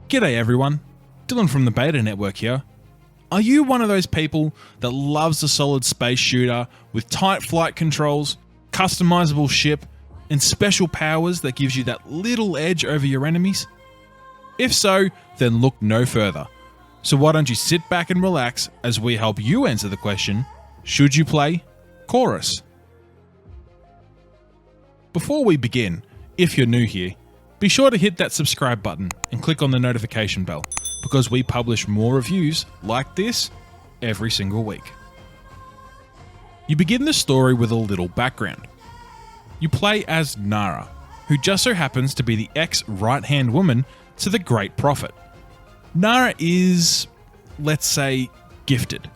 G'day everyone, Dylan from the Beta Network here. Are you one of those people that loves a solid space shooter with tight flight controls, customizable ship, and special powers that gives you that little edge over your enemies? If so, then look no further. So why don't you sit back and relax as we help you answer the question, should you play Chorus? Before we begin, if you're new here, be sure to hit that subscribe button and click on the notification bell, because we publish more reviews like this every single week. You begin the story with a little background. You play as Nara, who just so happens to be the ex-right-hand woman to the Great Prophet. Nara is, let's say, gifted.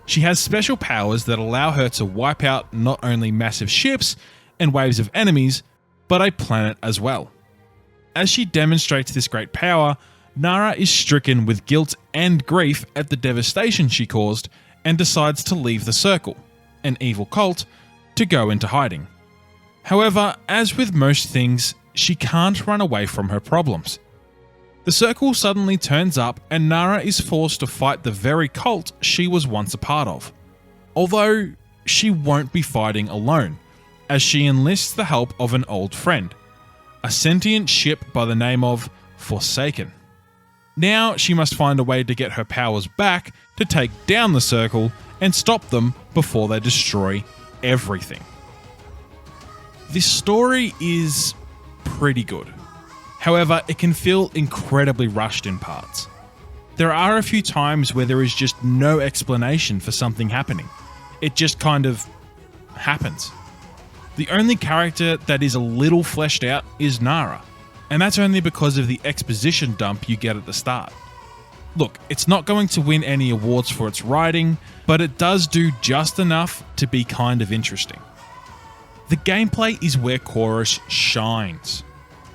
She has special powers that allow her to wipe out not only massive ships and waves of enemies, but a planet as well. As she demonstrates this great power, Nara is stricken with guilt and grief at the devastation she caused and decides to leave the Circle, an evil cult, to go into hiding. However, as with most things, she can't run away from her problems. The Circle suddenly turns up and Nara is forced to fight the very cult she was once a part of. Although, she won't be fighting alone, as she enlists the help of an old friend, a sentient ship by the name of Forsaken. Now she must find a way to get her powers back to take down the Circle and stop them before they destroy everything. This story is pretty good. However, it can feel incredibly rushed in parts. There are a few times where there is just no explanation for something happening. It just kind of happens. The only character that is a little fleshed out is Nara, and that's only because of the exposition dump you get at the start. Look, it's not going to win any awards for its writing, but it does do just enough to be kind of interesting. The gameplay is where Chorus shines.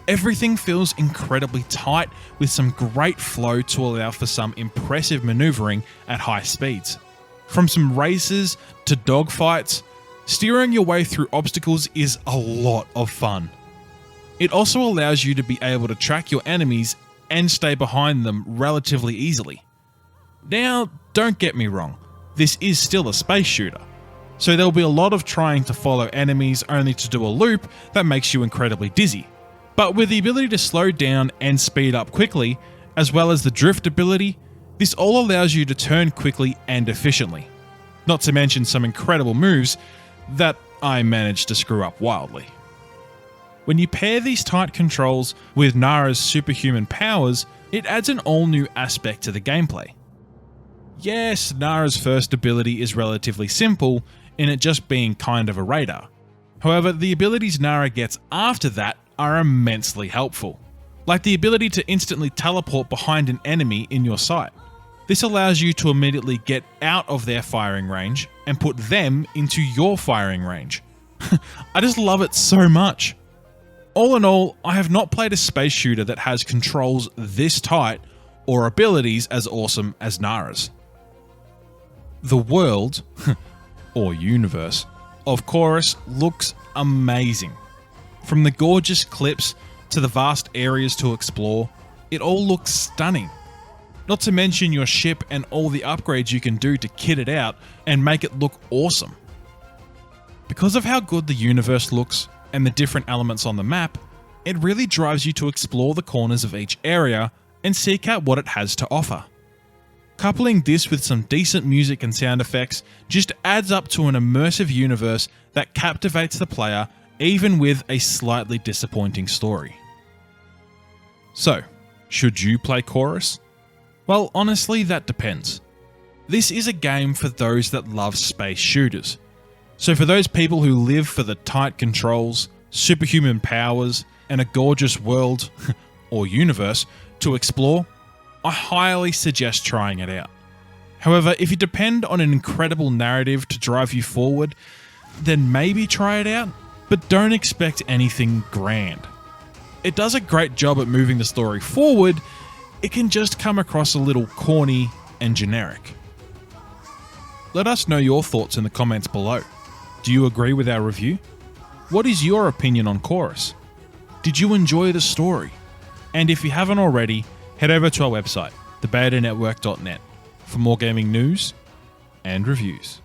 Everything feels incredibly tight with some great flow to allow for some impressive maneuvering at high speeds. From some races to dogfights, steering your way through obstacles is a lot of fun. It also allows you to be able to track your enemies and stay behind them relatively easily. Now, don't get me wrong, this is still a space shooter, so there'll be a lot of trying to follow enemies only to do a loop that makes you incredibly dizzy. But with the ability to slow down and speed up quickly, as well as the drift ability, this all allows you to turn quickly and efficiently. Not to mention some incredible moves that I managed to screw up wildly. When you pair these tight controls with Nara's superhuman powers, it adds an all-new aspect to the gameplay. Yes, Nara's first ability is relatively simple, in it just being kind of a radar. However, the abilities Nara gets after that are immensely helpful, like the ability to instantly teleport behind an enemy in your sight. This allows you to immediately get out of their firing range and put them into your firing range. I just love it so much. All in all, I have not played a space shooter that has controls this tight or abilities as awesome as Nara's. The world, or universe, of Chorus looks amazing. From the gorgeous clips to the vast areas to explore, it all looks stunning. Not to mention your ship and all the upgrades you can do to kit it out and make it look awesome. Because of how good the universe looks and the different elements on the map, it really drives you to explore the corners of each area and seek out what it has to offer. Coupling this with some decent music and sound effects just adds up to an immersive universe that captivates the player even with a slightly disappointing story. So, should you play Chorus? Well, honestly, that depends. This is a game for those that love space shooters. So for those people who live for the tight controls, superhuman powers, and a gorgeous world, or universe, to explore, I highly suggest trying it out. However, if you depend on an incredible narrative to drive you forward, then maybe try it out, but don't expect anything grand. It does a great job at moving the story forward, it can just come across a little corny and generic. Let us know your thoughts in the comments below. Do you agree with our review? What is your opinion on Chorus? Did you enjoy the story? And if you haven't already, head over to our website, thebetanetwork.net, for more gaming news and reviews.